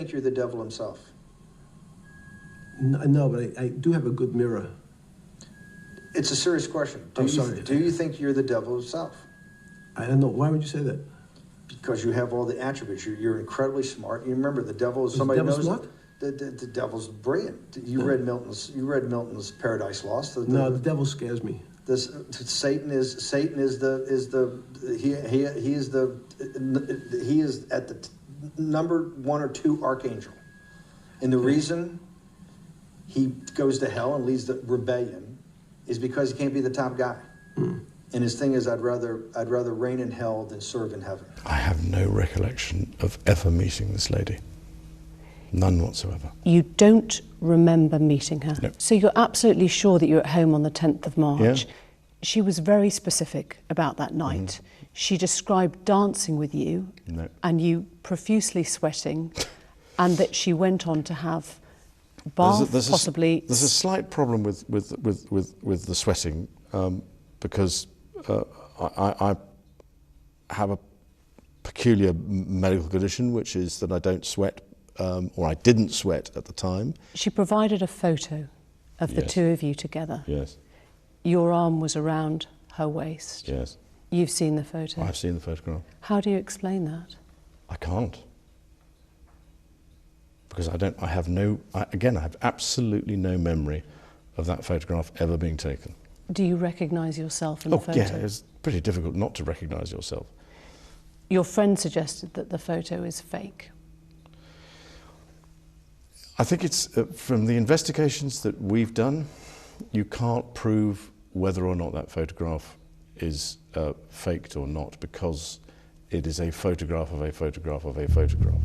think you're the devil himself? No, but I do have a good mirror. It's a serious question. Do you think you're the devil himself? I don't know. Why would you say that? Because you have all the attributes. You're incredibly smart. You remember, the devil is somebody knows smart? The devil's brilliant. You read Milton's Paradise Lost. No, the devil scares me. Satan is at the number 1 or 2 archangel, and the reason he goes to hell and leads the rebellion is because he can't be the top guy. And his thing is, I'd rather reign in hell than serve in heaven. I have no recollection of ever meeting this lady. None whatsoever. You don't remember meeting her? No. So you're absolutely sure that you were at home on the 10th of March? Yeah. She was very specific about that night. She described dancing with you, and you profusely sweating, and that she went on to have bath, possibly. There's a slight problem with the sweating, because I have a peculiar medical condition, which is that I don't sweat, or I didn't sweat at the time. She provided a photo of the two of you together. Yes. Your arm was around her waist. Yes. You've seen the photo? I've seen the photograph. How do you explain that? I can't. Because I have absolutely no memory of that photograph ever being taken. Do you recognise yourself in the photo? Yeah, it's pretty difficult not to recognise yourself. Your friend suggested that the photo is fake. I think it's, from the investigations that we've done, you can't prove whether or not that photograph is faked or not, because it is a photograph of a photograph of a photograph.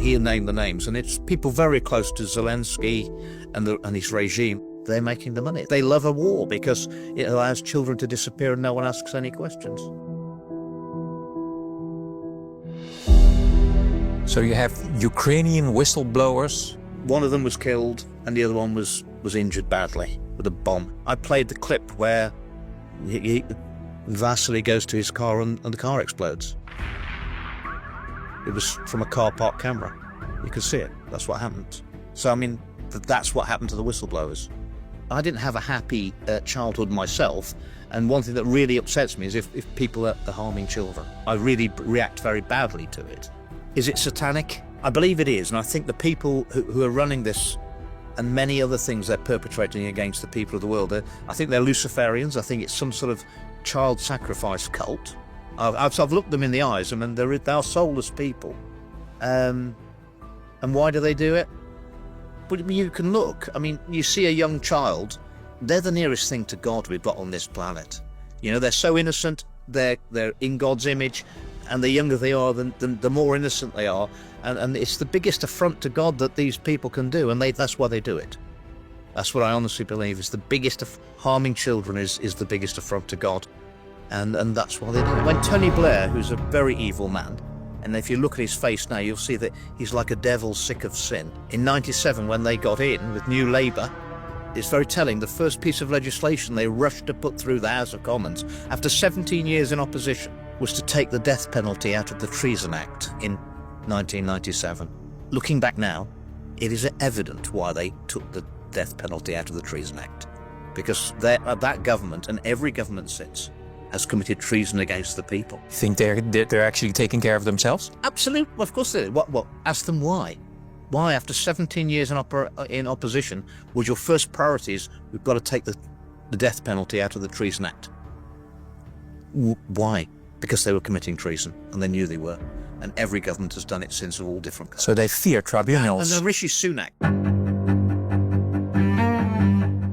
He'll name the names, and it's people very close to Zelensky and his regime. They're making the money. They love a war because it allows children to disappear and no one asks any questions. So you have Ukrainian whistleblowers. One of them was killed and the other one was injured badly with a bomb. I played the clip where Vasily goes to his car and the car explodes. It was from a car park camera. You could see it. That's what happened. So, I mean, that's what happened to the whistleblowers. I didn't have a happy childhood myself, and one thing that really upsets me is if people are harming children. I really react very badly to it. Is it satanic? I believe it is, and I think the people who are running this and many other things they're perpetrating against the people of the world, I think they're Luciferians. I think it's some sort of child sacrifice cult. I've looked them in the eyes, and they are soulless people. And why do they do it? But you can look. I mean, you see a young child, they're the nearest thing to God we've got on this planet. You know, they're so innocent, they're in God's image, and the younger they are, the more innocent they are. And it's the biggest affront to God that these people can do, and that's why they do it. That's what I honestly believe is the biggest of harming children is the biggest affront to God. And that's why they do it. When Tony Blair, who's a very evil man, and if you look at his face now, you'll see that he's like a devil sick of sin. In '97, when they got in with New Labour, it's very telling. The first piece of legislation they rushed to put through the House of Commons, after 17 years in opposition, was to take the death penalty out of the Treason Act in 1997. Looking back now, it is evident why they took the death penalty out of the Treason Act. Because that government, and every government since, has committed treason against the people. You think they're actually taking care of themselves? Absolutely, of course they do. What? Ask them why. Why, after 17 years in opposition, was your first priority is we've got to take the death penalty out of the Treason Act? Why? Because they were committing treason, and they knew they were. And every government has done it since of all different kinds. So they fear tribunals. And Rishi Sunak.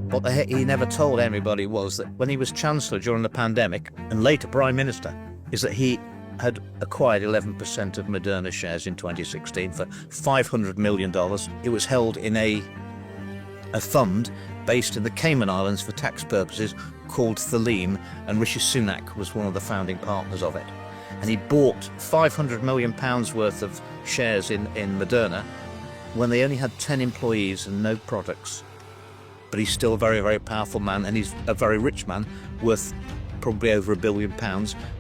What he never told anybody was that when he was Chancellor during the pandemic, and later Prime Minister, is that he had acquired 11% of Moderna shares in 2016 for $500 million. It was held in a fund based in the Cayman Islands for tax purposes called Theleme, and Rishi Sunak was one of the founding partners of it. And he bought £500 million worth of shares in Moderna when they only had 10 employees and no products. But he's still a very, very powerful man, and he's a very rich man, worth probably over £1 billion,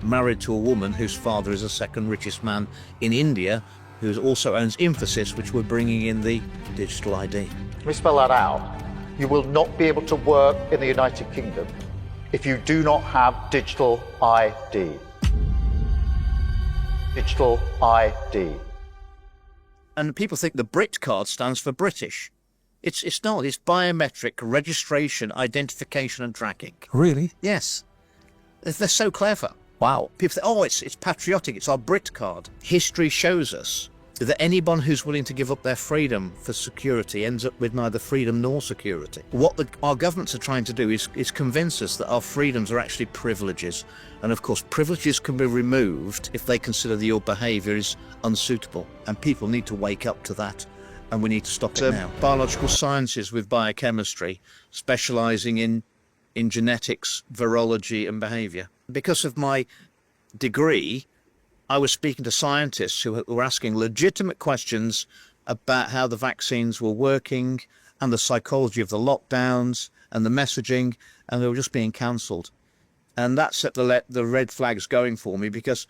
married to a woman whose father is the second richest man in India, who also owns Infosys, which we're bringing in the digital ID. Let me spell that out. You will not be able to work in the United Kingdom if you do not have digital ID. Digital ID. And people think the Brit card stands for British. It's not. It's biometric registration, identification and tracking. Really? Yes. They're so clever. Wow. People think, oh, it's patriotic, it's our Brit card. History shows us that anyone who's willing to give up their freedom for security ends up with neither freedom nor security. What our governments are trying to do is convince us that our freedoms are actually privileges. And of course, privileges can be removed if they consider that your behaviour is unsuitable. And people need to wake up to that. And we need to stop it now. Biological sciences with biochemistry, specialising in genetics, virology and behaviour. Because of my degree, I was speaking to scientists who were asking legitimate questions about how the vaccines were working and the psychology of the lockdowns and the messaging, and they were just being cancelled. And that set the red flags going for me, because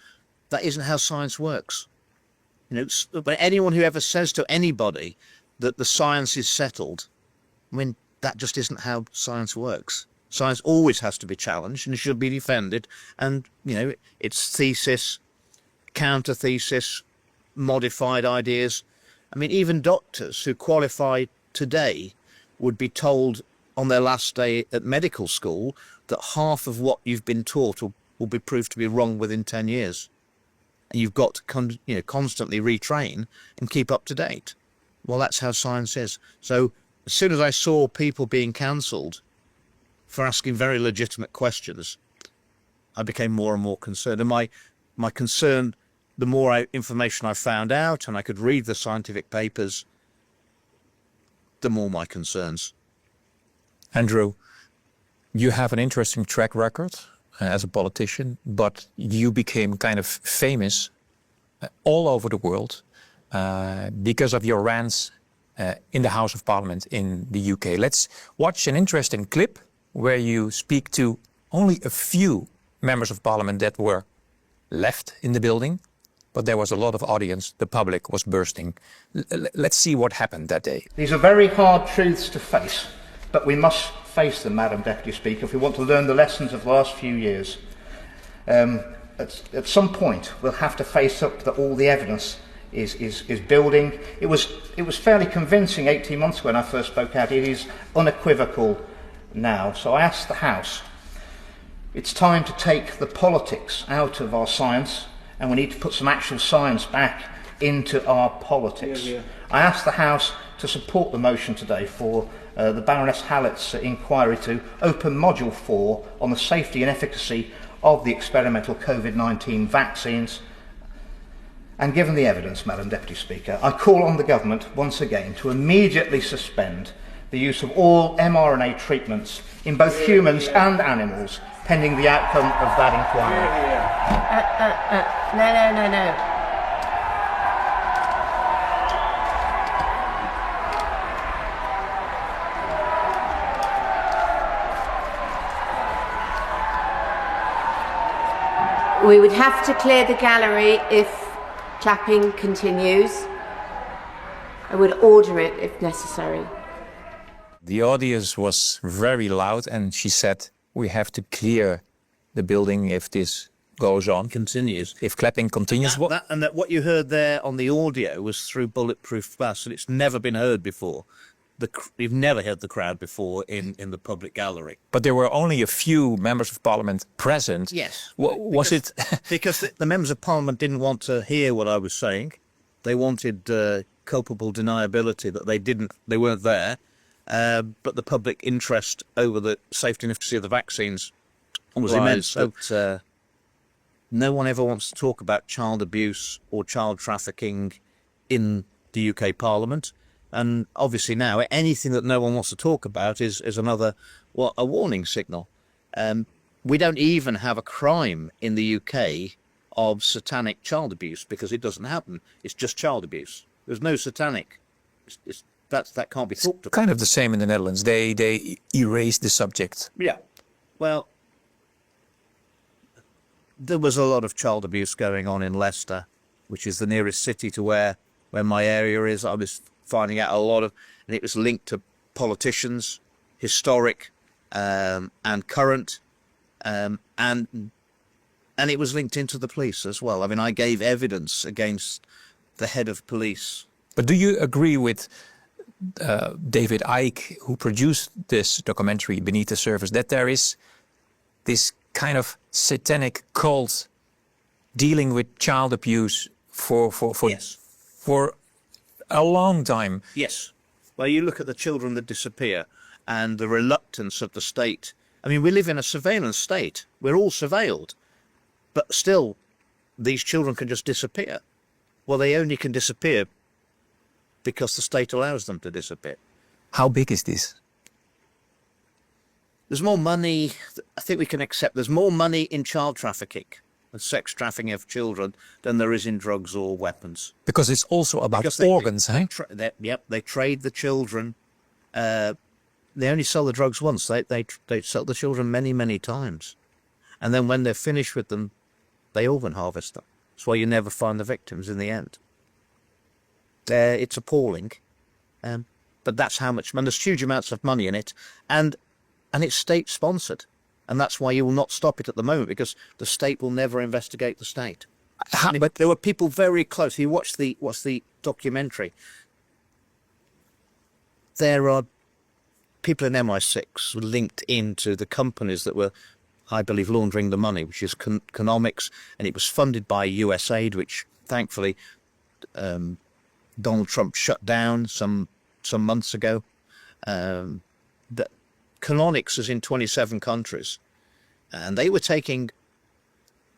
that isn't how science works. You know, but anyone who ever says to anybody that the science is settled, I mean, that just isn't how science works. Science always has to be challenged and should be defended. And, you know, it's thesis, counter-thesis, modified ideas. I mean, even doctors who qualify today would be told on their last day at medical school that half of what you've been taught will be proved to be wrong within 10 years. And you've got to constantly retrain and keep up to date. Well, that's how science is. So as soon as I saw people being cancelled for asking very legitimate questions, I became more and more concerned. And my concern, the more information I found out and I could read the scientific papers, the more my concerns. Andrew, you have an interesting track record as a politician, but you became kind of famous all over the world because of your rants in the House of Parliament in the UK. Let's watch an interesting clip where you speak to only a few members of Parliament that were left in the building, but there was a lot of audience. The public was bursting. Let's see what happened that day. These are very hard truths to face, but we must face them, Madam Deputy Speaker, if we want to learn the lessons of the last few years. At some point, we'll have to face up that all the evidence is building. It was fairly convincing 18 months ago when I first spoke out. It is unequivocal now. So I asked the House, it's time to take the politics out of our science, and we need to put some actual science back into our politics. Yeah. I asked the House to support the motion today for the Baroness Hallett's inquiry to open Module 4 on the safety and efficacy of the experimental COVID-19 vaccines. And given the evidence, Madam Deputy Speaker, I call on the Government once again to immediately suspend the use of all mRNA treatments in both humans and animals pending the outcome of that inquiry. No. We would have to clear the gallery if clapping continues. I would order it if necessary. The audience was very loud and she said, we have to clear the building if this goes on. Continues. If clapping continues. And that what you heard there on the audio was through bulletproof glass, and it's never been heard before. You've never heard the crowd before in the public gallery. But there were only a few members of parliament present. Yes. Was it? Because the members of parliament didn't want to hear what I was saying. They wanted culpable deniability that they weren't there. But the public interest over the safety and efficacy of the vaccines was immense. So, no one ever wants to talk about child abuse or child trafficking in the UK Parliament. And obviously now, anything that no one wants to talk about is another, a warning signal. We don't even have a crime in the UK of satanic child abuse because it doesn't happen. It's just child abuse. There's no satanic. That can't be talked about. Kind of the same in the Netherlands. They erased the subject. Yeah. Well, there was a lot of child abuse going on in Leicester, which is the nearest city to where my area is. I was finding out a lot of, and it was linked to politicians, historic and current, and it was linked into the police as well. I mean, I gave evidence against the head of police. But do you agree with David Icke, who produced this documentary Beneath the Surface, that there is this kind of satanic cult dealing with child abuse for Yes. for a long time? Yes. Well, you look at the children that disappear and the reluctance of the state. I mean, we live in a surveillance state. We're all surveilled. But still, these children can just disappear. Well, they only can disappear because the state allows them to disappear. How big is this? There's more money, I think we can accept, there's more money in child trafficking and sex trafficking of children than there is in drugs or weapons. Because it's also about organs, eh? They trade the children. They only sell the drugs once. They sell the children many, many times. And then when they're finished with them, they organ harvest them. That's why you never find the victims in the end. It's appalling. But that's how much, and there's huge amounts of money in it. And it's state-sponsored. And that's why you will not stop it at the moment, because the state will never investigate the state. But there were people very close. You watch the documentary. There are people in MI6 linked into the companies that were, I believe, laundering the money, which is Economics, and it was funded by USAID, which thankfully Donald Trump shut down some months ago. That Canonics is in 27 countries, and they were taking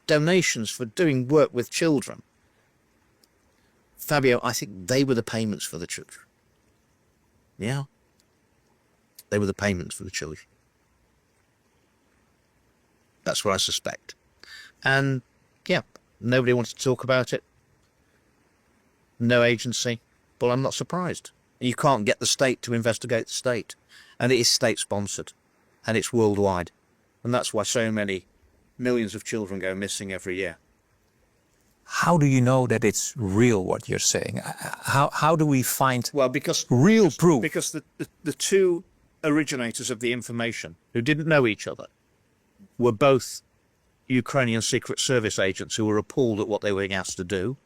donations for doing work with children. Fabio, I think they were the payments for the children. Yeah. They were the payments for the children. That's what I suspect. And, yeah, nobody wanted to talk about it. No agency. Well, I'm not surprised. You can't get the state to investigate the state. And it is state-sponsored. And it's worldwide. And that's why so many millions of children go missing every year. How do you know that it's real, what you're saying? How do we find real proof? Because the two originators of the information, who didn't know each other, were both Ukrainian Secret Service agents who were appalled at what they were being asked to do,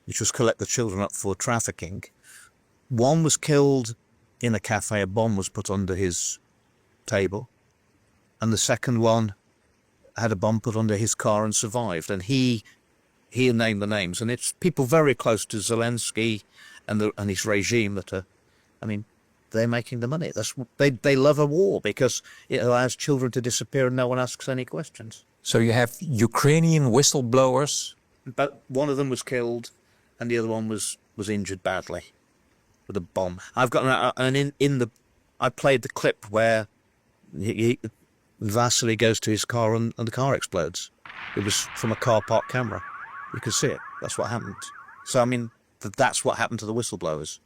which was collect the children up for trafficking. One was killed in a cafe, a bomb was put under his table, and the second one had a bomb put under his car and survived. And he named the names, and it's people very close to Zelensky and his regime that are, I mean, they're making the money. They love a war because it allows children to disappear and no one asks any questions. So you have Ukrainian whistleblowers. But one of them was killed, and the other one was injured badly with a bomb. I've got I played the clip where Vasily goes to his car and the car explodes. It was from a car park camera. You could see it. That's what happened. So I mean, that's what happened to the whistleblowers.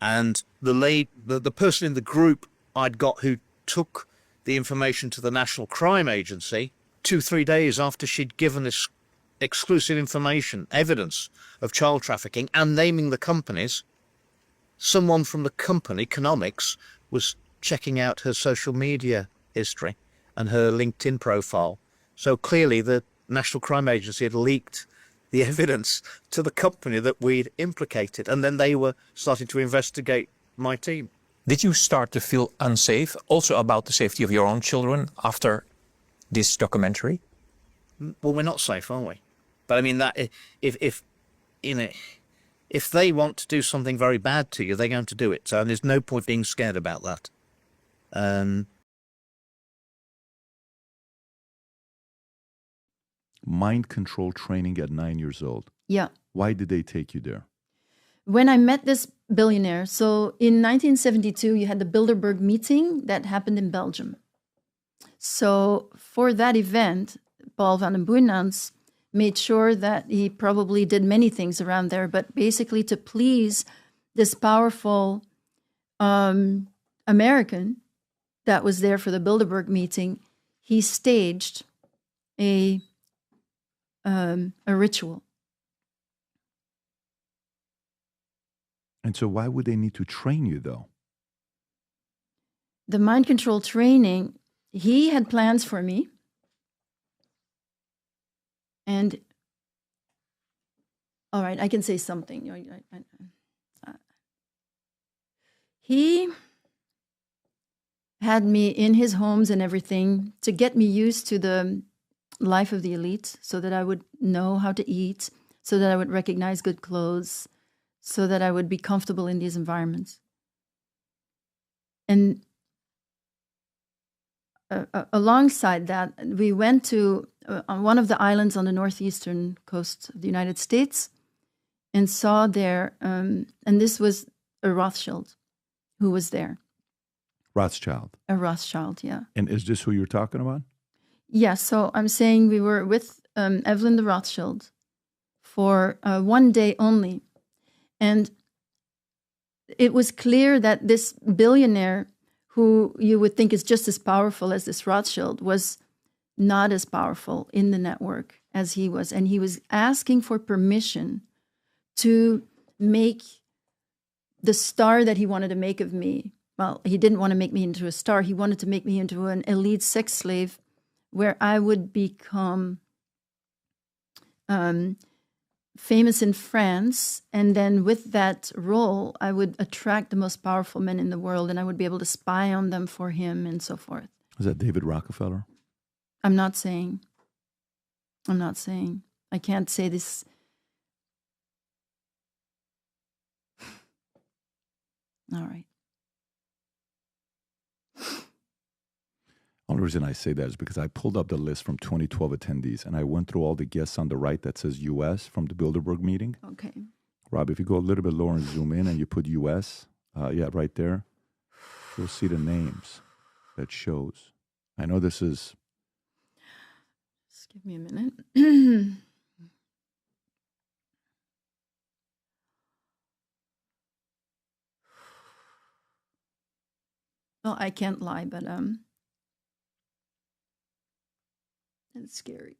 And the person in the group I'd got who took the information to the National Crime Agency 2-3 days after she'd given this exclusive information, evidence of child trafficking and naming the companies, someone from the company, Economics, was checking out her social media history and her LinkedIn profile. So clearly the National Crime Agency had leaked the evidence to the company that we'd implicated, and then they were starting to investigate my team. Did you start to feel unsafe also about the safety of your own children after this documentary? Well, we're not safe, are we? But I mean, that if you know, if they want to do something very bad to you, they're going to do it. So there's no point being scared about that. Mind control training at 9 years old. Yeah. Why did they take you there? When I met this billionaire, so in 1972, you had the Bilderberg meeting that happened in Belgium. So for that event, Paul van den Boeinans made sure that he probably did many things around there, but basically to please this powerful American that was there for the Bilderberg meeting, he staged a ritual. And so why would they need to train you, though? The mind control training, he had plans for me. And, all right, I can say something. He had me in his homes and everything to get me used to the life of the elite, so that I would know how to eat, so that I would recognize good clothes, so that I would be comfortable in these environments. And alongside that, we went to on one of the islands on the northeastern coast of the United States and saw there, and this was a Rothschild who was there. Rothschild. A Rothschild, yeah. And is this who you're talking about? Yeah, so I'm saying we were with Evelyn the Rothschild for 1 day only. And it was clear that this billionaire, who you would think is just as powerful as this Rothschild, was not as powerful in the network as he was. And he was asking for permission to make the star that he wanted to make of me. Well, he didn't want to make me into a star. He wanted to make me into an elite sex slave where I would become famous in France. And then with that role, I would attract the most powerful men in the world, and I would be able to spy on them for him and so forth. Is that David Rockefeller? I'm not saying. I can't say this. All right. Only reason I say that is because I pulled up the list from 2012 attendees, and I went through all the guests on the right that says U.S. from the Bilderberg meeting. Okay. Rob, if you go a little bit lower and zoom in and you put U.S., yeah, right there, you'll see the names that shows. I know this is... Just give me a minute. Well, I can't lie, but it's scary.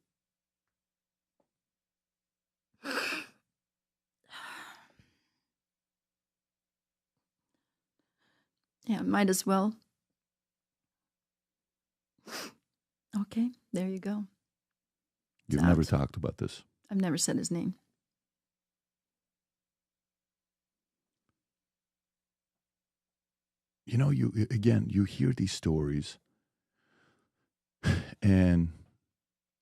Yeah, might as well. Okay, there you go. You've never talked about this. I've never said his name. You know, you hear these stories and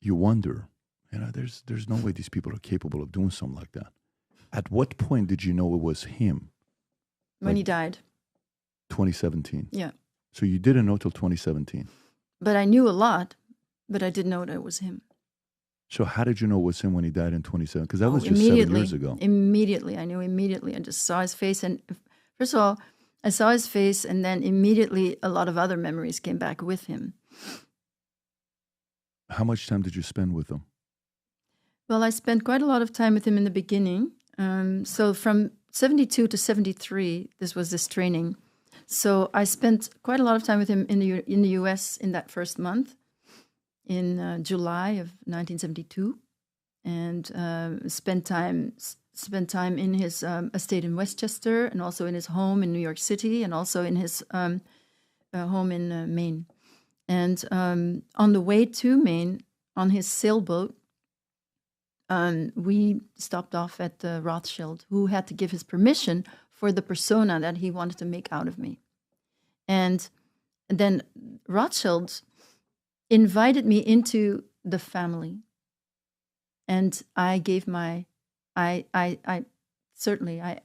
you wonder, there's no way these people are capable of doing something like that. At what point did you know it was him? When he died. 2017. Yeah. So you didn't know till 2017. But I knew a lot, but I didn't know that it was him. So how did you know it was him when he died in 2017? Because that was just 7 years ago. Immediately. I knew immediately. I just saw his face. And first of all, I saw his face, and then immediately a lot of other memories came back with him. How much time did you spend with him? Well, I spent quite a lot of time with him in the beginning. So from 72 to 73, this training. So I spent quite a lot of time with him in the U.S. in that first month, in July of 1972, and spent time in his estate in Westchester, and also in his home in New York City, and also in his home in Maine. And on the way to Maine, on his sailboat, we stopped off at the Rothschild, who had to give his permission for the persona that he wanted to make out of me. And then Rothschild invited me into the family. And I gave I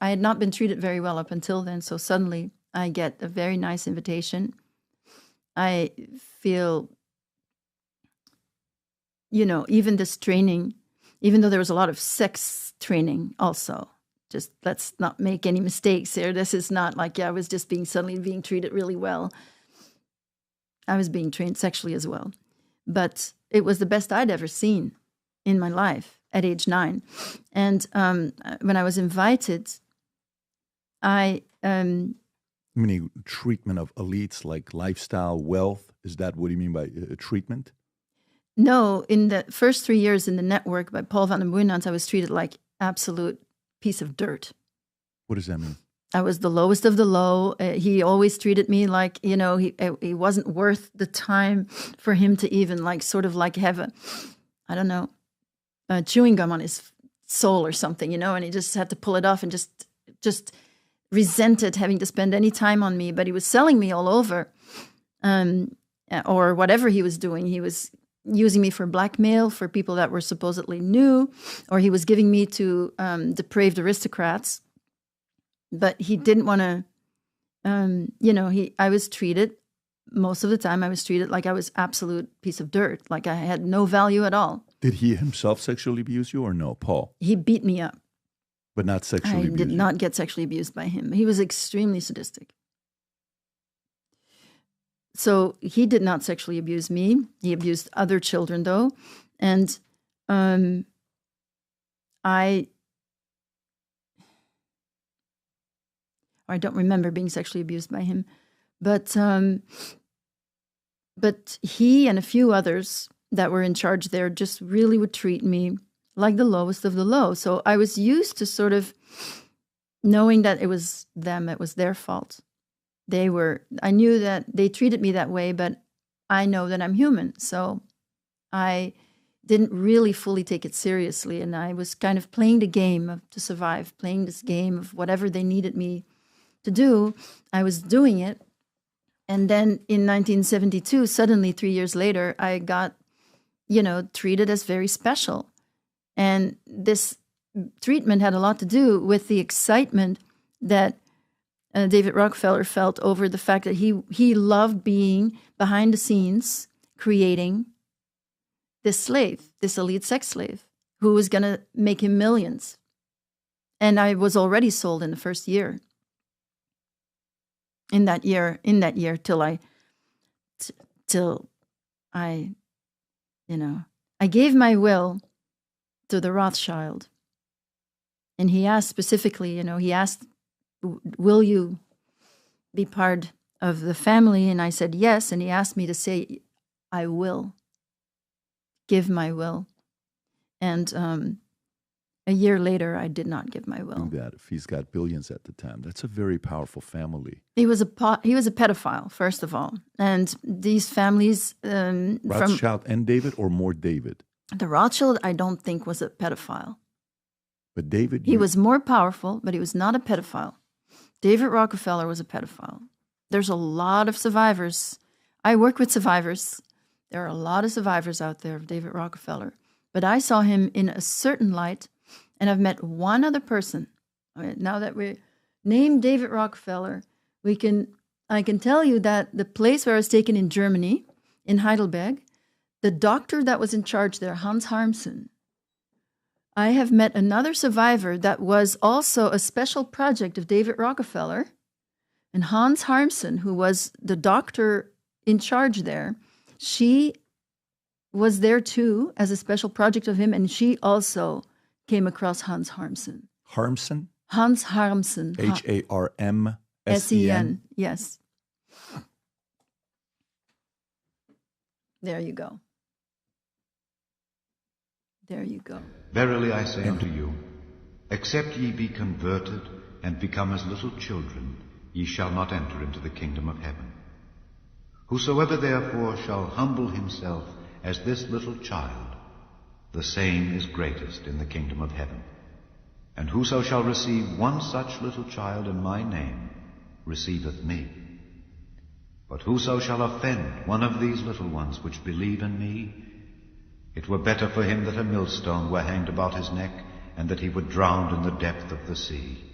had not been treated very well up until then. So suddenly I get a very nice invitation. I feel, even this training, even though there was a lot of sex training also, just let's not make any mistakes here. This is not like I was just suddenly being treated really well. I was being trained sexually as well. But it was the best I'd ever seen in my life at age 9. And when I was invited, Meaning treatment of elites, like lifestyle, wealth? Is that what you mean by treatment? No, in the first 3 years in the network by Paul van den Boeynants, I was treated like absolute piece of dirt. What does that mean? I was the lowest of the low. He always treated me like, he wasn't worth the time for him to even have chewing gum on his soul or something, and he just had to pull it off and just resented having to spend any time on me. But he was selling me all over, or whatever he was doing. He was using me for blackmail for people that were supposedly new, or he was giving me to depraved aristocrats. But he didn't want to, I was treated, most of the time I was treated like I was absolute piece of dirt, like I had no value at all. Did he himself sexually abuse you or no, Paul? He beat me up. But not sexually abused? I did not get sexually abused by him. He was extremely sadistic. So he did not sexually abuse me. He abused other children, though. And I don't remember being sexually abused by him. But he and a few others that were in charge there just really would treat me like the lowest of the low. So I was used to sort of knowing that it was them, it was their fault. I knew that they treated me that way, but I know that I'm human. So I didn't really fully take it seriously. And I was kind of playing the game to survive, playing this game of whatever they needed me to do. I was doing it. And then in 1972, suddenly 3 years later, I got, treated as very special. And this treatment had a lot to do with the excitement that David Rockefeller felt over the fact that he loved being behind the scenes, creating this slave, this elite sex slave, who was going to make him millions. And I was already sold in the first year. In that year, till I gave my will to the Rothschild. And he asked specifically, will you be part of the family? And I said yes. And he asked me to say, I will give my will. And a year later, I did not give my will. Do that if he's got billions at the time. That's a very powerful family. He was a pedophile, first of all. And these families... Rothschild and David, or more David? The Rothschild, I don't think, was a pedophile. But David... He was more powerful, but he was not a pedophile. David Rockefeller was a pedophile. There's a lot of survivors. I work with survivors. There are a lot of survivors out there of David Rockefeller. But I saw him in a certain light, and I've met one other person. Now that we named David Rockefeller, I can tell you that the place where I was taken in Germany, in Heidelberg, the doctor that was in charge there, Hans Harmsen, I have met another survivor that was also a special project of David Rockefeller. And Hans Harmsen, who was the doctor in charge there, she was there too as a special project of him. And she also came across Hans Harmsen. Harmsen? Hans Harmsen. Harmsen. Yes. There you go. There you go. Verily I say unto you, except ye be converted and become as little children, ye shall not enter into the kingdom of heaven. Whosoever therefore shall humble himself as this little child, the same is greatest in the kingdom of heaven. And whoso shall receive one such little child in my name, receiveth me. But whoso shall offend one of these little ones which believe in me, it were better for him that a millstone were hanged about his neck, and that he were drowned in the depth of the sea.